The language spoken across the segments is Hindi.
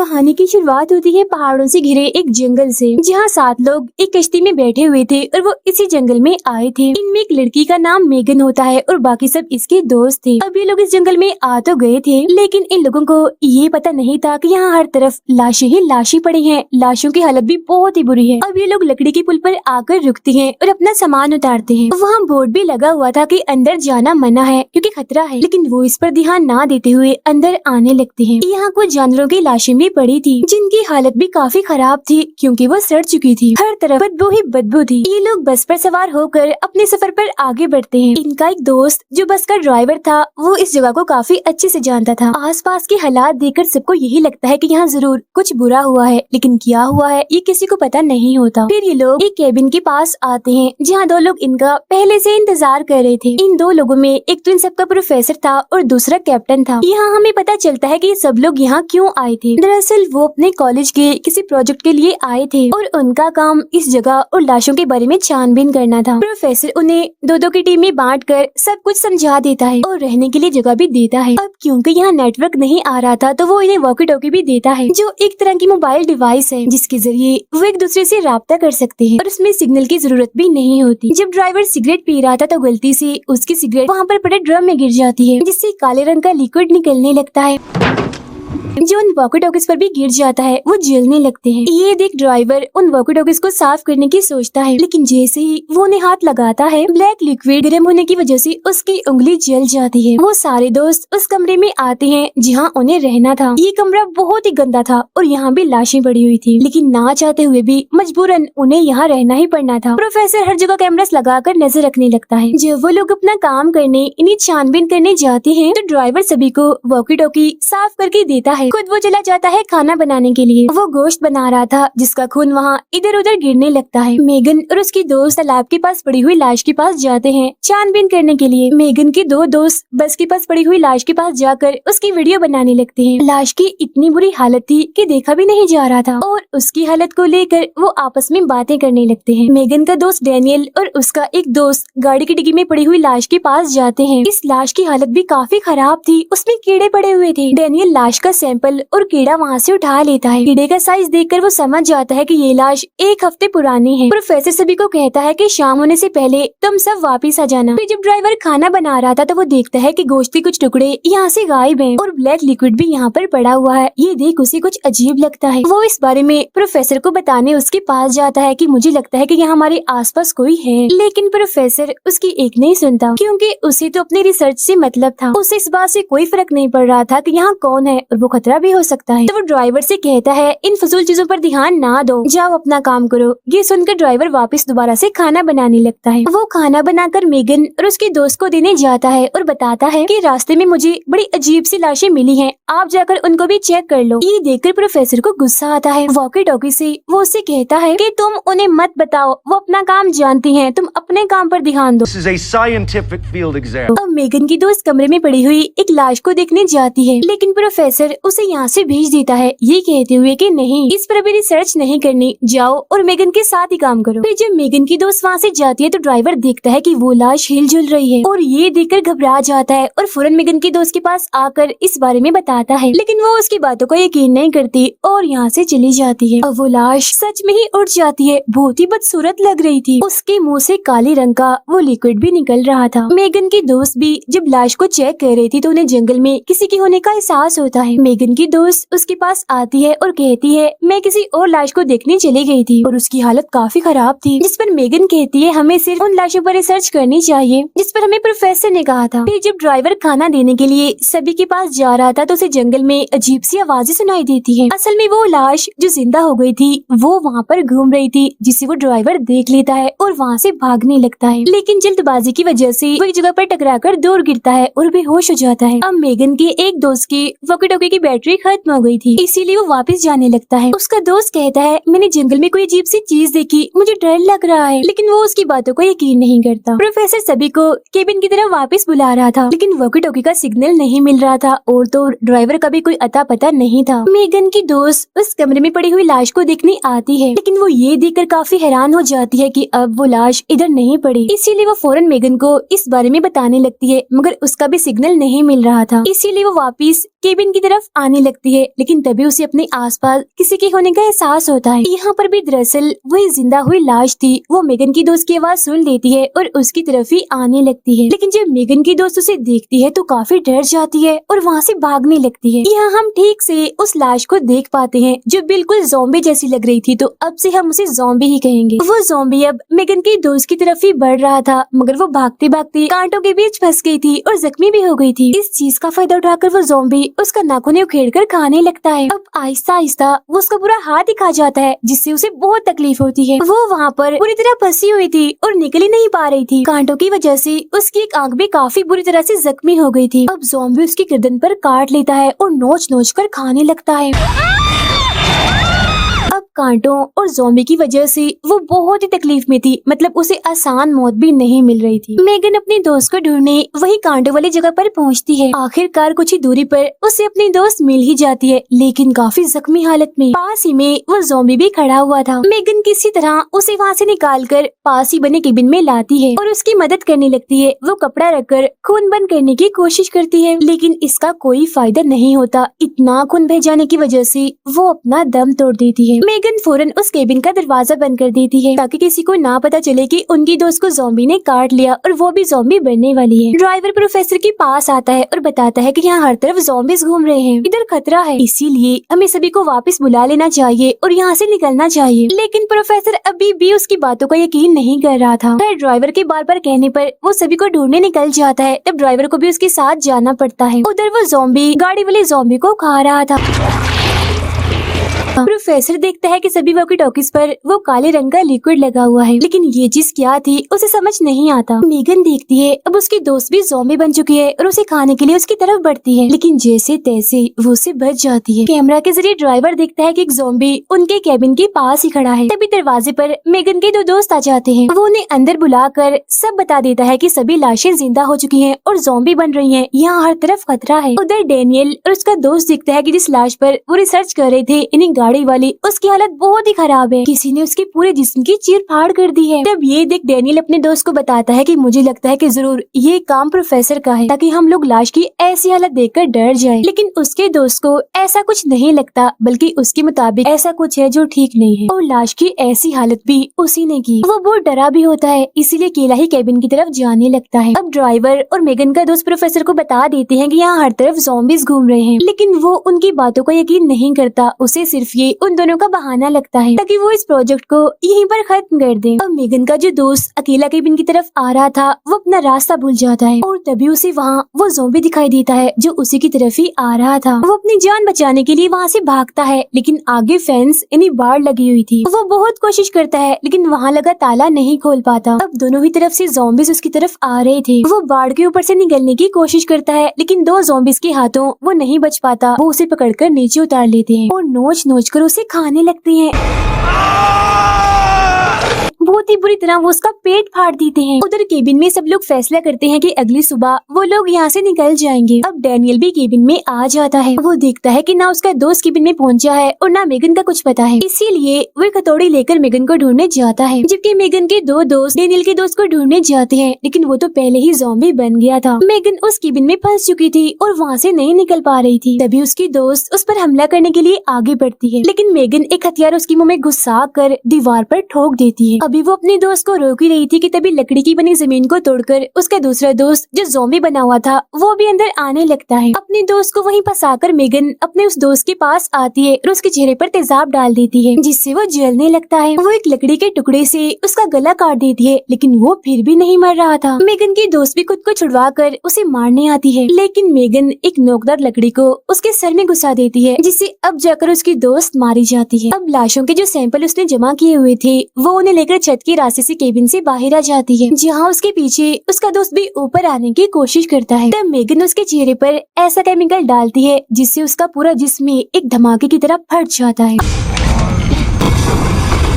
कहानी की शुरुआत होती है पहाड़ों से घिरे एक जंगल से, जहाँ 7 लोग एक कश्ती में बैठे हुए थे और वो इसी जंगल में आए थे। इनमें एक लड़की का नाम मेगन होता है और बाकी सब इसके दोस्त थे। अब ये लोग इस जंगल में आ तो गए थे, लेकिन इन लोगों को ये पता नहीं था कि यहाँ हर तरफ लाशें ही लाशें पड़ी हैं। लाशों की हालत भी बहुत ही बुरी है। अब ये लोग लकड़ी के पुल पर आकर रुकते हैं और अपना सामान उतारते हैं। वहाँ बोर्ड भी लगा हुआ था कि अंदर जाना मना है क्योंकि खतरा है, लेकिन वो इस पर ध्यान ना देते हुए अंदर आने लगते हैं। यहाँ कुछ जानवरों की लाशें भी पड़ी थी, जिनकी हालत भी काफी खराब थी क्योंकि वो सड़ चुकी थी। हर तरफ बदबू ही बदबू थी। ये लोग बस पर सवार होकर अपने सफर पर आगे बढ़ते हैं। इनका एक दोस्त जो बस का ड्राइवर था, वो इस जगह को काफी अच्छे से जानता था। आसपास के हालात देखकर सबको यही लगता है कि यहाँ जरूर कुछ बुरा हुआ है, लेकिन क्या हुआ है ये किसी को पता नहीं होता। फिर ये लोग एक केबिन के पास आते हैं, जहाँ 2 लोग इनका पहले से इंतजार कर रहे थे। इन 2 लोगों में एक तो इन सबका प्रोफेसर था और दूसरा कैप्टन था। यहाँ हमें पता चलता है कि सब लोग यहाँ क्यों आए थे। दरअसल वो अपने कॉलेज के किसी प्रोजेक्ट के लिए आए थे और उनका काम इस जगह और लाशों के बारे में छानबीन करना था। प्रोफेसर उन्हें 2-2 की टीम में बांटकर सब कुछ समझा देता है और रहने के लिए जगह भी देता है। अब क्योंकि यहाँ नेटवर्क नहीं आ रहा था, तो वो इन्हें वॉकी टॉकी भी देता है, जो एक तरह की मोबाइल डिवाइस है जिसके जरिए वो एक दूसरे से राब्ता कर सकते हैं और उसमें सिग्नल की जरूरत भी नहीं होती। जब ड्राइवर सिगरेट पी रहा था तो गलती से उसकी सिगरेट वहाँ पर पड़े ड्रम में गिर जाती है, जिससे काले रंग का लिक्विड निकलने लगता है, जो उन वॉकी टॉकीज पर भी गिर जाता है। वो जलने लगते हैं। ये देख ड्राइवर उन वॉकी टॉकीज को साफ करने की सोचता है, लेकिन जैसे ही वो उन्हें हाथ लगाता है, ब्लैक लिक्विड गर्म होने की वजह से उसकी उंगली जल जाती है। वो सारे दोस्त उस कमरे में आते हैं जहाँ उन्हें रहना था। ये कमरा बहुत ही गंदा था और यहाँ भी लाशें पड़ी हुई थी, लेकिन ना चाहते हुए भी मजबूरन उन्हें यहाँ रहना ही पड़ना था। प्रोफेसर हर जगह कैमरास लगाकर नजर रखने लगता है। जब वो लोग अपना काम करने इन्हें छानबीन करने जाते हैं, तो ड्राइवर सभी को वॉकी टॉकी साफ करके देता है। खुद वो चला जाता है खाना बनाने के लिए। वो गोश्त बना रहा था, जिसका खून वहाँ इधर उधर गिरने लगता है। मेगन और उसकी दोस्त तालाब के पास पड़ी हुई लाश के पास जाते हैं छानबीन करने के लिए। मेगन के 2 दोस्त बस के पास पड़ी हुई लाश के पास जाकर उसकी वीडियो बनाने लगते हैं। लाश की इतनी बुरी हालत थी कि देखा भी नहीं जा रहा था और उसकी हालत को लेकर वो आपस में बातें करने लगते हैं। मेगन का दोस्त डैनियल और उसका एक दोस्त गाड़ी की डिग्गी में पड़ी हुई लाश के पास जाते हैं। इस लाश की हालत भी काफी खराब थी, उसमें कीड़े पड़े हुए थे। डैनियल लाश का सैंपल और कीड़ा वहाँ से उठा लेता है। कीड़े का साइज देखकर वो समझ जाता है कि ये लाश 1 हफ्ते पुरानी है। प्रोफेसर सभी को कहता है कि शाम होने से पहले तुम सब वापिस आ जाना। फिर जब ड्राइवर खाना बना रहा था, तो वो देखता है कि गोश्त के कुछ टुकड़े यहाँ से गायब हैं और ब्लैक लिक्विड भी यहाँ पर पड़ा हुआ है। ये देख उसे कुछ अजीब लगता है। वो इस बारे में प्रोफेसर को बताने उसके पास जाता है कि मुझे लगता है कि यहाँ हमारे आसपास कोई है, लेकिन प्रोफेसर उसकी एक नहीं सुनता, क्योंकि उसे तो अपनी रिसर्च से मतलब था। उसे इस बात से कोई फर्क नहीं पड़ रहा था कि यहाँ कौन है और वो खतरा भी हो सकता है। तो वो ड्राइवर से कहता है इन फजूल चीजों पर ध्यान ना दो, जाओ अपना काम करो। ये सुनकर ड्राइवर वापस दोबारा से खाना बनाने लगता है। वो खाना बनाकर मेगन और उसके दोस्त को देने जाता है और बताता है कि रास्ते में मुझे बड़ी अजीब सी लाशें मिली हैं, आप जाकर उनको भी चेक कर लो। ये देखकर प्रोफेसर को गुस्सा आता है। वॉकी टॉकी से वो उससे कहता है कि तुम उन्हें मत बताओ, वो अपना काम जानती हैं, तुम अपने काम पर ध्यान दो। अब मेगन की दोस्त कमरे में पड़ी हुई एक लाश को देखने जाती है, लेकिन प्रोफेसर उसे यहाँ से भेज देता है, ये कहते हुए कि नहीं, इस पर अभी रिसर्च नहीं करनी, जाओ और मेगन के साथ ही काम करो। फिर जब मेगन की दोस्त वहाँ से जाती है, तो ड्राइवर देखता है कि वो लाश हिलजुल रही है और ये देखकर घबरा जाता है और फौरन मेगन की दोस्त के पास आकर इस बारे में बताता है, लेकिन वो उसकी बातों को यकीन नहीं करती और यहाँ से चली जाती है। अब वो लाश सच में ही उठ जाती है। बहुत ही बदसूरत लग रही थी। उसके मुँह से काले रंग का वो लिक्विड भी निकल रहा था। मेगन की दोस्त भी जब लाश को चेक कर रही थी, तो उन्हें जंगल में किसी के होने का एहसास होता है। मेगन की दोस्त उसके पास आती है और कहती है मैं किसी और लाश को देखने चली गई थी और उसकी हालत काफी खराब थी। जिस पर मेगन कहती है हमें सिर्फ उन लाशों पर रिसर्च करनी चाहिए जिस पर हमें प्रोफेसर ने कहा था। फिर जब ड्राइवर खाना देने के लिए सभी के पास जा रहा था, तो उसे जंगल में अजीब सी आवाजें सुनाई देती है। असल में वो लाश जो जिंदा हो गई थी वो वहाँ पर घूम रही थी, जिसे वो ड्राइवर देख लेता है और वहाँ से भागने लगता है, लेकिन जल्दबाजी की वजह से वो एक जगह पर टकराकर दूर गिरता है और बेहोश हो जाता है। अब मेगन के एक दोस्त की वॉकी टॉकी की बैटरी खत्म हो गई थी, इसीलिए वो वापस जाने लगता है। उसका दोस्त कहता है मैंने जंगल में कोई अजीब सी चीज देखी, मुझे डर लग रहा है, लेकिन वो उसकी बातों को यकीन नहीं करता। प्रोफेसर सभी को केबिन की तरफ वापस बुला रहा था, लेकिन वॉकी टॉकी का सिग्नल नहीं मिल रहा था और तो ड्राइवर का भी कोई अता पता नहीं था। मेगन की दोस्त उस कमरे में पड़ी हुई लाश को देखने आती है, लेकिन वो ये देखकर काफी हैरान हो जाती है कि अब वो लाश इधर नहीं पड़ी। इसीलिए वो फौरन मेगन को इस बारे में बताने लगती है, मगर उसका भी सिग्नल नहीं मिल रहा था। इसीलिए वो वापस केबिन की तरफ आने लगती है, लेकिन तभी उसे अपने आसपास किसी के होने का एहसास होता है। यहाँ पर भी दरअसल वही जिंदा हुई लाश थी। वो मेगन की दोस्त की आवाज सुन लेती है और उसकी तरफ ही आने लगती है, लेकिन जब मेगन की दोस्त उसे देखती है तो काफी डर जाती है और वहाँ से भागने लगती है। यहाँ हम ठीक से उस लाश को देख पाते हैं जो बिल्कुल ज़ॉम्बी जैसी लग रही थी, तो अब से हम उसे ज़ॉम्बी ही कहेंगे। वो ज़ॉम्बी अब मेगन की दोस्त की तरफ ही बढ़ रहा था, मगर वो भागते भागते कांटों के बीच फंस गई थी और जख्मी भी हो गई थी। इस चीज का फायदा उठाकर वो ज़ॉम्बी उसका नाखून उखेड़ कर खाने लगता है। अब आहिस्ता आहिस्ता वो उसका पूरा हाथ ही खा जाता है, जिससे उसे बहुत तकलीफ होती है। वो वहाँ पर पूरी तरह फंसी हुई थी और निकल ही नहीं पा रही थी। कांटों की वजह से उसकी एक आंख भी काफी बुरी तरह से जख्मी हो गई थी। अब ज़ॉम्बी उसकी गर्दन पर काट लेता है और नोच नोच कर खाने लगता है। अब कांटों और ज़ॉम्बी की वजह से वो बहुत ही तकलीफ में थी, मतलब उसे आसान मौत भी नहीं मिल रही थी। मेगन अपनी दोस्त को ढूंढने वही कांटों वाली जगह पर पहुंचती है। आखिरकार कुछ ही दूरी पर उसे अपनी दोस्त मिल ही जाती है, लेकिन काफी जख्मी हालत में। पास ही में वो ज़ॉम्बी भी खड़ा हुआ था। मेगन किसी तरह उसे वहाँ से निकालकर पास ही बने केबिन में लाती है और उसकी मदद करने लगती है। वो कपड़ा रखकर खून बंद करने की कोशिश करती है, लेकिन इसका कोई फायदा नहीं होता। इतना खून बह जाने की वजह से वो अपना दम तोड़ देती है। मेगन फौरन उस केबिन का दरवाजा बंद कर देती है ताकि किसी को ना पता चले कि उनकी दोस्त को ज़ॉम्बी ने काट लिया और वो भी ज़ॉम्बी बनने वाली है। ड्राइवर प्रोफेसर के पास आता है और बताता है कि यहाँ हर तरफ ज़ॉम्बीज घूम रहे हैं, इधर खतरा है, इसीलिए हमें सभी को वापस बुला लेना चाहिए और यहाँ से निकलना चाहिए। लेकिन प्रोफेसर अभी भी उसकी बातों का यकीन नहीं कर रहा था। ड्राइवर के बार बार कहने पर वो सभी को ढूंढने निकल जाता है। तब ड्राइवर को भी उसके साथ जाना पड़ता है। उधर वो ज़ॉम्बी गाड़ी वाले ज़ॉम्बी को खा रहा था। प्रोफेसर देखता है कि सभी वॉकी टॉकीज पर वो काले रंग का लिक्विड लगा हुआ है, लेकिन ये चीज क्या थी उसे समझ नहीं आता। मेगन देखती है अब उसकी दोस्त भी ज़ॉम्बी बन चुकी है और उसे खाने के लिए उसकी तरफ बढ़ती है, लेकिन जैसे तैसे वो उसे बच जाती है। कैमरा के जरिए ड्राइवर देखता है कि एक ज़ॉम्बी उनके केबिन के पास ही खड़ा है। तभी दरवाजे पर मेगन के दो दोस्त आ जाते हैं। वो उन्हें अंदर बुलाकर सब बता देता है कि सभी लाशें जिंदा हो चुकी हैं और ज़ॉम्बी बन रही हैं। यहाँ हर तरफ खतरा है। उधर डैनियल और उसका दोस्त दिखता है कि जिस लाश पर वो रिसर्च कर रहे थे इन्हीं गाड़ी वाली, उसकी हालत बहुत ही खराब है, किसी ने उसके पूरे जिस्म की चीर फाड़ कर दी है। तब ये देख डैनियल अपने दोस्त को बताता है कि मुझे लगता है कि जरूर ये काम प्रोफेसर का है, ताकि हम लोग लाश की ऐसी हालत देखकर डर जाएं। लेकिन उसके दोस्त को ऐसा कुछ नहीं लगता, बल्कि उसके मुताबिक ऐसा कुछ है जो ठीक नहीं है और लाश की ऐसी हालत भी उसी ने की। वो बहुत डरा भी होता है, इसीलिए अकेला ही केबिन की तरफ जाने लगता है। अब ड्राइवर और मेगन का दोस्त प्रोफेसर को बता देते हैं कि यहाँ हर तरफ ज़ॉम्बीज घूम रहे हैं, लेकिन वो उनकी बातों का यकीन नहीं करता। उसे सिर्फ ये उन दोनों का बहाना लगता है ताकि वो इस प्रोजेक्ट को यहीं पर खत्म कर दे। अब मेगन का जो दोस्त अकेला केबिन की तरफ आ रहा था वो अपना रास्ता भूल जाता है और तभी उसे वहाँ वो ज़ॉम्बी दिखाई देता है जो उसी की तरफ ही आ रहा था। वो अपनी जान बचाने के लिए वहाँ से भागता है, लेकिन आगे फेंस यानी बाड़ लगी हुई थी। वो बहुत कोशिश करता है लेकिन वहाँ लगा ताला नहीं खोल पाता। अब दोनों ही तरफ से ज़ॉम्बीज उसकी तरफ आ रहे थे। वो बाढ़ के ऊपर से निकलने की कोशिश करता है, लेकिन दो ज़ॉम्बीज के हाथों वो नहीं बच पाता। वो उसे पकड़कर नीचे उतार लेते हैं और नोच नोच कर उसे खाने लगते हैं। बहुत ही बुरी तरह वो उसका पेट फाड़ देते हैं। उधर केबिन में सब लोग फैसला करते हैं कि अगली सुबह वो लोग यहाँ से निकल जाएंगे। अब डैनियल भी केबिन में आ जाता है। वो देखता है कि ना उसका दोस्त केबिन में पहुंचा है और ना मेगन का कुछ पता है, इसीलिए वो एक हथौड़ी लेकर मेगन को ढूंढने जाता है। जबकि मेगन के दो दोस्त डैनियल के दोस्त को ढूंढने जाते हैं, लेकिन वो तो पहले ही ज़ॉम्बी बन गया था। मेगन उस केबिन में फंस चुकी थी और वहाँ से नहीं निकल पा रही थी। तभी उसकी दोस्त उस पर हमला करने के लिए आगे बढ़ती है, लेकिन मेगन एक हथियार उसके मुँह में घुसा कर दीवार पर ठोक देती है। अभी वो अपने दोस्त को रोक ही रही थी कि तभी लकड़ी की बनी जमीन को तोड़कर उसका दूसरा दोस्त जो ज़ॉम्बी बना हुआ था वो भी अंदर आने लगता है। अपने दोस्त को वहीं फंसाकर मेगन अपने उस दोस्त के पास आती है और उसके चेहरे पर तेजाब डाल देती है, जिससे वो जलने लगता है। वो एक लकड़ी के टुकड़े से उसका गला काट देती है, लेकिन वो फिर भी नहीं मर रहा था। मेगन की दोस्त भी खुद को छुड़वा कर उसे मारने आती है, लेकिन मेगन एक नोकदार लकड़ी को उसके सर में घुसा देती है, जिससे अब जाकर उसकी दोस्त मारी जाती है। अब लाशों के जो सैंपल उसने जमा किए हुए थे वो उन्हें लेकर छत के रास्ते से केबिन से बाहर आ जाती है, जहाँ उसके पीछे उसका दोस्त भी ऊपर आने की कोशिश करता है। तब मेगन उसके चेहरे पर ऐसा केमिकल डालती है जिससे उसका पूरा जिस्म एक धमाके की तरह फट जाता है।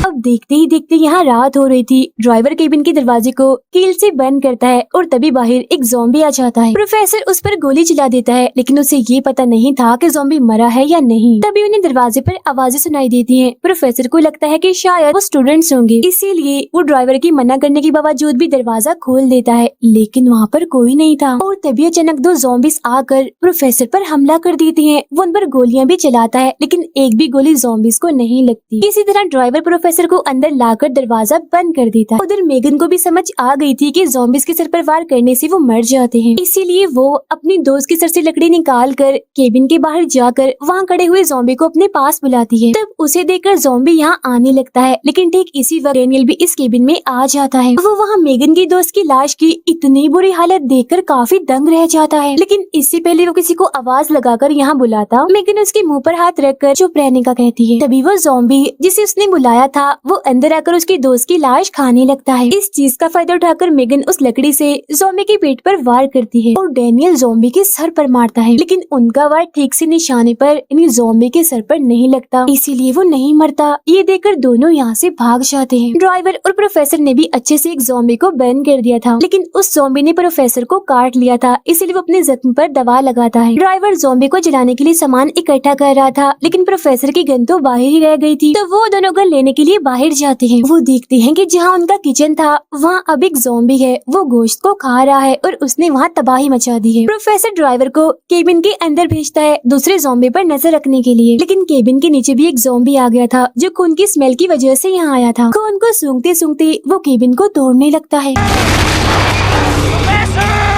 अब अब देखते ही देखते यहाँ रात हो रही थी। ड्राइवर केबिन के दरवाजे को कील से बंद करता है और तभी बाहर एक ज़ॉम्बी आ जाता है। प्रोफेसर उस पर गोली चला देता है, लेकिन उसे ये पता नहीं था कि ज़ॉम्बी मरा है या नहीं। तभी उन्हें दरवाजे पर आवाजें सुनाई देती हैं। प्रोफेसर को लगता है कि शायद वो स्टूडेंट्स होंगे, इसीलिए वो ड्राइवर की मना करने के बावजूद भी दरवाजा खोल देता है, लेकिन वहाँ पर कोई नहीं था। और तभी अचानक दो ज़ॉम्बीज आकर प्रोफेसर पर हमला कर देते हैं। वो उन पर गोलियां भी चलाता है, लेकिन एक भी गोली ज़ॉम्बीज को नहीं लगती। इसी तरह ड्राइवर प्रोफेसर को अंदर लाकर दरवाजा बंद कर देता है। उधर मेगन को भी समझ आ गई थी कि ज़ॉम्बीज के सर पर वार करने से वो मर जाते हैं, इसीलिए वो अपनी दोस्त के सर से लकड़ी निकाल कर केबिन के बाहर जाकर वहाँ खड़े हुए ज़ॉम्बी को अपने पास बुलाती है। तब उसे देखकर ज़ॉम्बी यहाँ आने लगता है, लेकिन ठीक इसी वक्त डेनियल भी इस केबिन में आ जाता है। वो वहाँ मेगन की दोस्त की लाश की इतनी बुरी हालत देखकर काफी दंग रह जाता है, लेकिन इससे पहले वो किसी को आवाज लगाकर यहाँ बुलाता, मेगन उसके मुंह पर हाथ रखकर चुप रहने का कहती है। तभी वो ज़ॉम्बी जिसे उसने बुलाया था वो अंदर आकर उसकी दोस्त की लाश खाने लगता है। इस चीज का फायदा उठाकर मेगन उस लकड़ी से ज़ॉम्बी के पेट पर वार करती है और डेनियल ज़ॉम्बी के सर पर मारता है, लेकिन उनका वार ठीक से निशाने पर यानी ज़ॉम्बी के सर पर नहीं लगता, इसीलिए वो नहीं मरता। ये देखकर दोनों यहाँ से भाग जाते हैं। ड्राइवर और प्रोफेसर ने भी अच्छे से एक ज़ॉम्बी को बंद कर दिया था, लेकिन उस ज़ॉम्बी ने प्रोफेसर को काट लिया था, इसीलिए वो अपने जख्म पर दवा लगाता है। ड्राइवर ज़ॉम्बी को जलाने के लिए सामान इकट्ठा कर रहा था, लेकिन प्रोफेसर की गन तो बाहर ही रह गई थी, तो वो दोनों गन लेने के लिए बाहर जाते हैं। वो देखते हैं कि जहाँ उनका किचन था वहाँ अब एक ज़ॉम्बी है, वो गोश्त को खा रहा है और उसने वहाँ तबाही मचा दी है। प्रोफेसर ड्राइवर को केबिन के अंदर भेजता है दूसरे ज़ॉम्बी पर नजर रखने के लिए, लेकिन केबिन के नीचे भी एक ज़ॉम्बी आ गया था जो खून की स्मेल की वजह से यहाँ आया था। खून को सूंघते सूंघते वो केबिन को तोड़ने लगता है,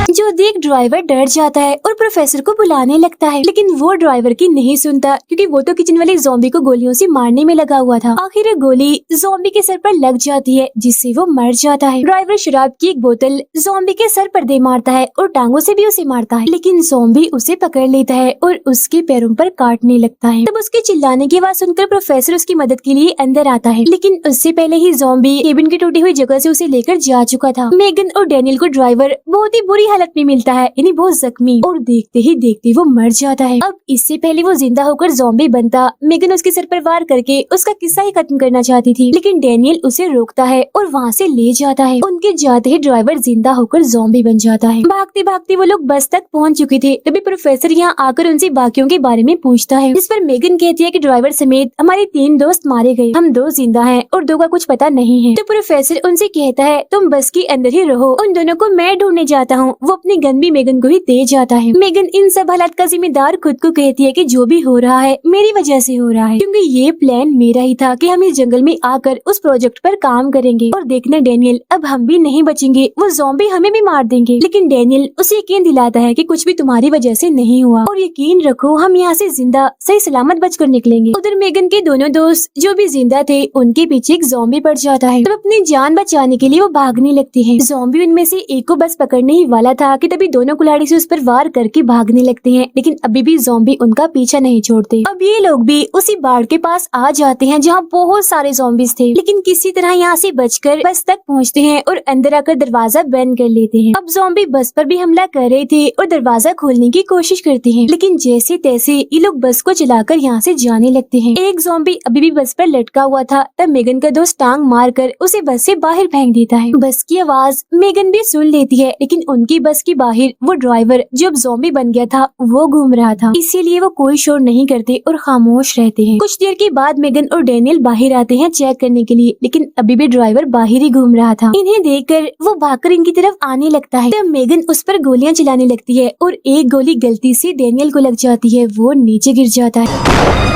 जो देख ड्राइवर डर जाता है और प्रोफेसर को बुलाने लगता है, लेकिन वो ड्राइवर की नहीं सुनता क्योंकि वो तो किचन वाले ज़ॉम्बी को गोलियों से मारने में लगा हुआ था। आखिर गोली ज़ॉम्बी के सर पर लग जाती है जिससे वो मर जाता है। ड्राइवर शराब की एक बोतल ज़ॉम्बी के सर पर दे मारता है और टांगों से भी उसे मारता है, लेकिन ज़ॉम्बी उसे पकड़ लेता है और उसके पैरों पर काटने लगता है। तब उसके चिल्लाने की आवाज सुनकर प्रोफेसर उसकी मदद के लिए अंदर आता है, लेकिन उससे पहले ही ज़ॉम्बी केबिन की टूटी हुई जगह से उसे लेकर जा चुका था। मेगन और डेनियल को ड्राइवर बहुत ही बुरी हालत में मिलता है, यानी बहुत जख्मी, और देखते ही देखते वो मर जाता है। अब इससे पहले वो जिंदा होकर ज़ॉम्बी बनता, मेगन उसके सर पर वार करके उसका किस्सा ही खत्म करना चाहती थी, लेकिन डेनियल उसे रोकता है और वहाँ से ले जाता है। उनके जाते ही ड्राइवर जिंदा होकर ज़ॉम्बी बन जाता है। भागते भागते वो लोग बस तक पहुँच चुके थे, तभी प्रोफेसर यहाँ आकर उनसे बाकियों के बारे में पूछता है, जिस पर मेगन कहती है कि ड्राइवर समेत हमारे 3 दोस्त मारे गए, हम 2 जिंदा हैं और 2 का कुछ पता नहीं है। तो प्रोफेसर उनसे कहता है तुम बस के अंदर ही रहो, उन दोनों को मैं ढूंढने जाता हूँ। वो अपनी गन भी मेगन को ही दे जाता है। मेगन इन सब हालात का जिम्मेदार खुद को कहती है कि जो भी हो रहा है मेरी वजह से हो रहा है, क्योंकि ये प्लान मेरा ही था कि हम इस जंगल में आकर उस प्रोजेक्ट पर काम करेंगे। और देखना डेनियल, अब हम भी नहीं बचेंगे, वो ज़ॉम्बी हमें भी मार देंगे। लेकिन डेनियल उसे यकीन दिलाता है कि कुछ भी तुम्हारी वजह से नहीं हुआ और यकीन रखो हम यहाँ से जिंदा सही सलामत बचकर निकलेंगे। उधर मेगन के दोनों दोस्त जो भी जिंदा थे उनके पीछे एक ज़ॉम्बी पड़ जाता है। तब अपनी जान बचाने के लिए वो भागने लगते हैं। ज़ॉम्बी उनमें से एक को बस पकड़ने ही वाला था कि तभी दोनों कुल्हाड़ी से उस पर वार करके भागने लगते हैं, लेकिन अभी भी ज़ॉम्बी उनका पीछा नहीं छोड़ते। अब ये लोग भी उसी बाढ़ के पास आ जाते हैं जहाँ बहुत सारे ज़ॉम्बीज थे, लेकिन किसी तरह यहाँ से बचकर बस तक पहुँचते हैं और अंदर आकर दरवाजा बंद कर लेते हैं। अब ज़ॉम्बी बस पर भी हमला कर रहे थे और दरवाजा खोलने की कोशिश करते हैं, लेकिन जैसे तैसे ये लोग बस को चलाकर यहाँ से जाने लगते हैं। एक ज़ॉम्बी अभी भी बस पर लटका हुआ था, तब मेगन का दोस्त टांग मारकर उसे बस से बाहर फेंक देता है। बस की आवाज मेगन भी सुन लेती है, लेकिन उनकी बस के बाहर वो ड्राइवर जो अब ज़ॉम्बी बन गया था वो घूम रहा था, इसीलिए वो कोई शोर नहीं करते और खामोश रहते हैं। कुछ देर के बाद मेगन और डेनियल बाहर आते हैं चेक करने के लिए, लेकिन अभी भी ड्राइवर बाहर ही घूम रहा था। इन्हें देखकर वो भागकर इनकी तरफ आने लगता है, तब मेगन उस पर गोलियां चलाने लगती है और एक गोली गलती से डेनियल को लग जाती है, वो नीचे गिर जाता है।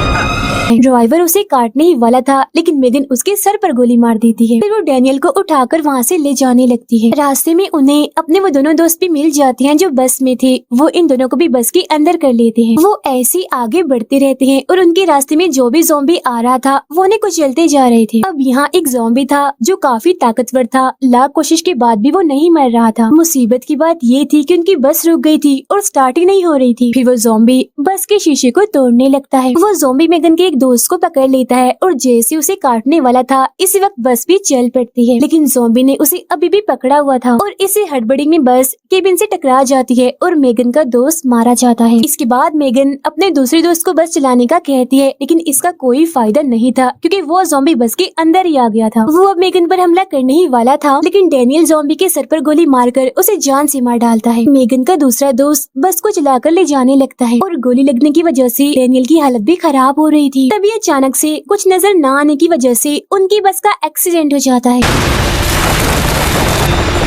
ड्राइवर उसे काटने ही वाला था, लेकिन मेगन उसके सर पर गोली मार देती है। फिर वो डेनियल को उठाकर वहाँ से ले जाने लगती है। रास्ते में उन्हें अपने वो दोनों दोस्त भी मिल जाते हैं जो बस में थे, वो इन दोनों को भी बस के अंदर कर लेते हैं। वो ऐसे आगे बढ़ते रहते हैं और उनके रास्ते में जो भी ज़ॉम्बी आ रहा था वो उन्हें कुचलते जा रहे थे। अब यहाँ एक ज़ॉम्बी था जो काफी ताकतवर था, लाख कोशिश के बाद भी वो नहीं मर रहा था। मुसीबत की बात ये थी कि उनकी बस रुक गई थी और स्टार्ट ही नहीं हो रही थी। फिर वो ज़ॉम्बी बस के शीशे को तोड़ने लगता है। वो ज़ॉम्बी मेगन के एक दोस्त को पकड़ लेता है और जैसे उसे काटने वाला था इसी वक्त बस भी चल पड़ती है, लेकिन ज़ॉम्बी ने उसे अभी भी पकड़ा हुआ था और इसे हड़बड़ी में बस केबिन से टकरा जाती है और मेगन का दोस्त मारा जाता है। इसके बाद मेगन अपने दूसरे दोस्त को बस चलाने का कहती है, लेकिन इसका कोई फायदा नहीं था क्योंकि वो ज़ॉम्बी बस के अंदर ही आ गया था। वो अब मेगन पर हमला करने ही वाला था, लेकिन डैनियल ज़ॉम्बी के सर पर गोली मारकर उसे जान से मार डालता है। मेगन का दूसरा दोस्त बस को चलाकर ले जाने लगता है और गोली लगने की वजह से डैनियल की हालत भी खराब हो रही थी। तभी अचानक से कुछ नजर न आने की वजह से उनकी बस का एक्सीडेंट हो जाता है,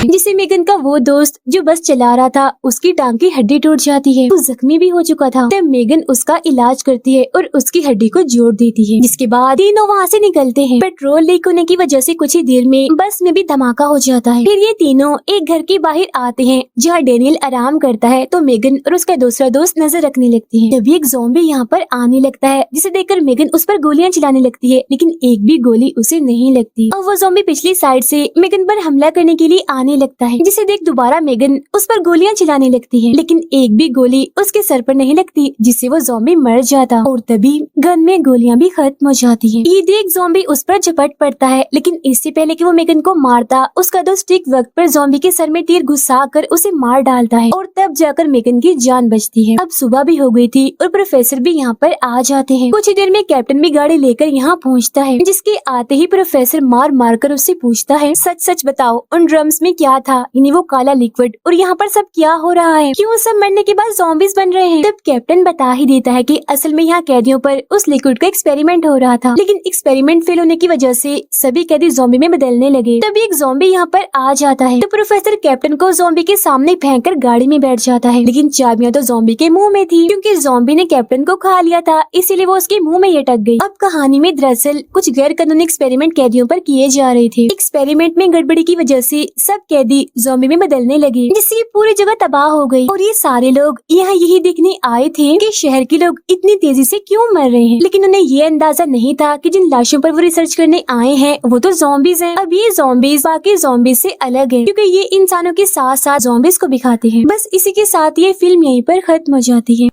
जिसे मेगन का वो दोस्त जो बस चला रहा था उसकी टांग की हड्डी टूट जाती है। वो जख्मी भी हो चुका था। तब मेगन उसका इलाज करती है और उसकी हड्डी को जोड़ देती है, जिसके बाद तीनों वहाँ से निकलते हैं। पेट्रोल लीक होने की वजह से कुछ ही देर में बस में भी धमाका हो जाता है। फिर ये तीनों एक घर के बाहर आते हैं जहाँ डैनियल आराम करता है, तो मेगन और उसका दूसरा दोस्त नजर रखने लगती है। तभी एक ज़ॉम्बी यहाँ पर आने लगता है, जिसे देखकर मेगन उस पर गोलियां चलाने लगती है, लेकिन एक भी गोली उसे नहीं लगती। और वो ज़ॉम्बी पिछली साइड से मेगन पर हमला करने के लिए आने लगता है, जिसे देख दोबारा मेगन उस पर गोलियां चलाने लगती है, लेकिन एक भी गोली उसके सर पर नहीं लगती, जिससे वो ज़ॉम्बी मर जाता और तभी गन में गोलियां भी खत्म हो जाती हैं। ये देख ज़ॉम्बी उस पर झपट पड़ता है, लेकिन इससे पहले कि वो मेगन को मारता उसका दोस्त ठीक वक्त पर ज़ॉम्बी के सर में तीर घुसा कर उसे मार डालता है और तब जाकर मेगन की जान बचती है। अब सुबह भी हो गई थी और प्रोफेसर भी यहाँ पर आ जाते हैं। कुछ ही देर में कैप्टन भी गाड़ी लेकर यहाँ पहुँचता है, जिसके आते ही प्रोफेसर मार मार कर उससे पूछता है, सच सच बताओ उन ड्रम्स में क्या था, यानी वो काला लिक्विड, और यहाँ पर सब क्या हो रहा है, क्यों सब मरने के बाद ज़ॉम्बीज बन रहे हैं। तब कैप्टन बता ही देता है कि असल में यहाँ कैदियों पर उस लिक्विड का एक्सपेरिमेंट हो रहा था, लेकिन एक्सपेरिमेंट फेल होने की वजह से सभी कैदी ज़ॉम्बी में बदलने लगे। तभी एक ज़ॉम्बी यहाँ पर आ जाता है, तो प्रोफेसर कैप्टन को ज़ॉम्बी के सामने फेंक कर गाड़ी में बैठ जाता है, लेकिन चाबियां तो ज़ॉम्बी के मुंह में थी, क्योंकि ज़ॉम्बी ने कैप्टन को खा लिया था, इसीलिए वो उसके मुंह में ही अटक गई। अब कहानी में दरअसल कुछ गैर कानूनी एक्सपेरिमेंट कैदियों पर किए जा रहे थे। एक्सपेरिमेंट में गड़बड़ी की वजह से सब कैदी ज़ॉम्बी में बदलने लगे, जिससे पूरी जगह तबाह हो गई। और ये सारे लोग यहाँ यही देखने आए थे कि शहर के लोग इतनी तेजी से क्यों मर रहे हैं, लेकिन उन्हें ये अंदाजा नहीं था कि जिन लाशों पर वो रिसर्च करने आए हैं वो तो ज़ॉम्बीज हैं। अब ये ज़ॉम्बीज बाकी ज़ॉम्बीज से अलग है, क्योंकि ये इंसानों के साथ साथ ज़ॉम्बीज को भी खाते हैं। बस इसी के साथ ये फिल्म यहीं पर खत्म हो जाती है।